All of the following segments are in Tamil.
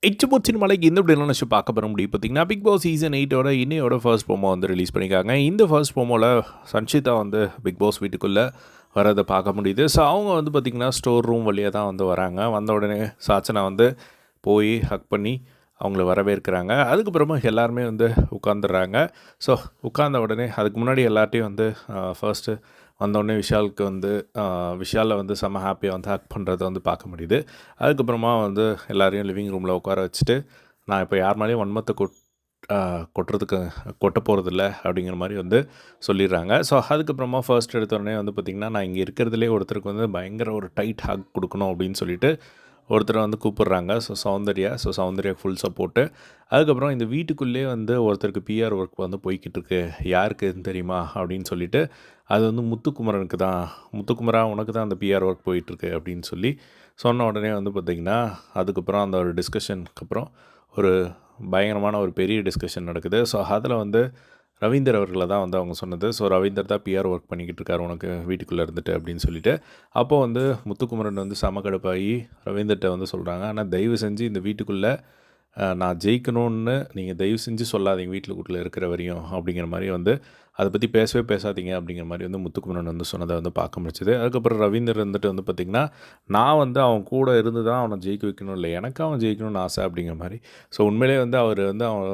இச்சபோச்சின் மலைக்கு இந்த இப்படிலாம் நினச்சி பார்க்க போகிற முடியும் பார்த்தீங்கன்னா பிக் பாஸ் சீசன் 8ஓட இன்னையோட ஃபர்ஸ்ட் ப்ரோமோ வந்து ரிலீஸ் பண்ணியிருக்காங்க. இந்த ஃபர்ஸ்ட் ப்ரோமோவில் சன்ஷிதா வந்து பிக் பாஸ் வீட்டுக்குள்ளே வரதை பார்க்க முடியுது. ஸோ அவங்க வந்து பார்த்திங்கன்னா ஸ்டோர் ரூம் வழியாக தான் வந்து வராங்க. வந்த உடனே சாச்சனா வந்து போய் ஹக் பண்ணி அவங்கள வரவேற்கிறாங்க. அதுக்கப்புறமா எல்லாருமே வந்து உட்காந்துடுறாங்க. ஸோ உட்கார்ந்த உடனே அதுக்கு முன்னாடி எல்லார்ட்டையும் வந்து ஃபர்ஸ்ட்டு வந்தோடனே விஷாலுக்கு வந்து விஷாலை வந்து செம்ம ஹாப்பியாக வந்து ஹக் பண்ணுறதை வந்து பார்க்க முடியுது. அதுக்கப்புறமா வந்து எல்லாரையும் லிவிங் ரூமில் உட்கார வச்சுட்டு, நான் இப்போ யார் மேலேயும் வன்மத்தை கொட்டுறதுக்கு கொட்ட போகிறதில்ல அப்படிங்கிற மாதிரி வந்து சொல்லிடுறாங்க. ஸோ அதுக்கப்புறமா ஃபர்ஸ்ட் எடுத்தோடனே வந்து பார்த்திங்கன்னா, நான் இங்கே இருக்கிறதுலே ஒருத்தருக்கு வந்து பயங்கர ஒரு டைட் ஹக் கொடுக்கணும் அப்படின்னு சொல்லிட்டு ஒருத்தரை வந்து கூப்பிட்றாங்க. So Soundarya full support. அதுக்கப்புறம் இந்த வீட்டுக்குள்ளேயே வந்து ஒருத்தருக்கு பிஆர் ஒர்க் வந்து போய்கிட்டு இருக்கு, யாருக்குன்னு தெரியுமா அப்படின்னு சொல்லிட்டு, அது வந்து முத்துக்குமரனுக்கு தான். முத்துக்குமரா உனக்கு தான் அந்த பிஆர் ஒர்க் போயிட்டுருக்கு அப்படின்னு சொல்லி சொன்ன உடனே வந்து பார்த்திங்கன்னா, அதுக்கப்புறம் அந்த ஒரு டிஸ்கஷனுக்கு அப்புறம் ஒரு பயங்கரமான ஒரு பெரிய டிஸ்கஷன் நடக்குது. ஸோ அதில் வந்து ரவீந்தர் அவர்களை தான் வந்து அவங்க சொன்னது. ஸோ ரவீந்தர் தான் பிஆர் ஒர்க் பண்ணிக்கிட்டு இருக்காரு உனக்கு வீட்டுக்குள்ளே இருந்துட்டு அப்படின்னு சொல்லிட்டு. அப்போது வந்து முத்துக்குமரன் வந்து செம கடுப்பாகி ரவீந்தர்கிட்ட வந்து சொல்கிறாங்க, ஆனால் தயவு செஞ்சு இந்த வீட்டுக்குள்ளே நான் ஜெயிக்கணும்னு நீங்கள் தயவு செஞ்சு சொல்லாதீங்க வீட்டுக்குள்ளே இருக்கிற வரையும் அப்படிங்கிற மாதிரி வந்து அதை பற்றி பேசவே பேசாதீங்க அப்படிங்கிற மாதிரி வந்து முத்துக்குமரன் வந்து சொன்னதை வந்து பார்க்க முடிச்சது. அதுக்கப்புறம் ரவீந்தர் வந்துட்டு வந்து பார்த்திங்கன்னா, நான் வந்து அவன் கூட இருந்து தான் அவனை ஜெயிக்க வைக்கணும், இல்லை எனக்கு அவன் ஜெயிக்கணும்னு ஆசை அப்படிங்கிற மாதிரி. ஸோ உண்மையிலே வந்து அவர் வந்து அவன்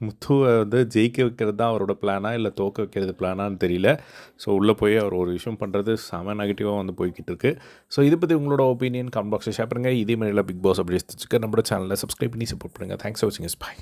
முத்துவை வந்து ஜெயிக்க வைக்கிறது தான் அவரோட பிளானா இல்லை தோக்க வைக்கிறது பிளானான்னு தெரியல. ஸோ உள்ளே போய் அவர் ஒரு விஷயம் பண்ணுறது செம நெகட்டிவாக வந்து போய்கிட்டு இருக்கு. ஸோ இதை பற்றி உங்களோட ஒப்பீனியன் கமெண்ட் பாக்ஸில் ஷேர் பண்ணுங்கள். இதே மாதிரிலாம் பிக் பாஸ் அப்படி நம்மளோட சேனலில் சப்ஸ்கிரைப் பண்ணி சப்போர்ட் பண்ணுங்கள். தேங்க்ஸ் ஃபார் வாட்சிங். பை.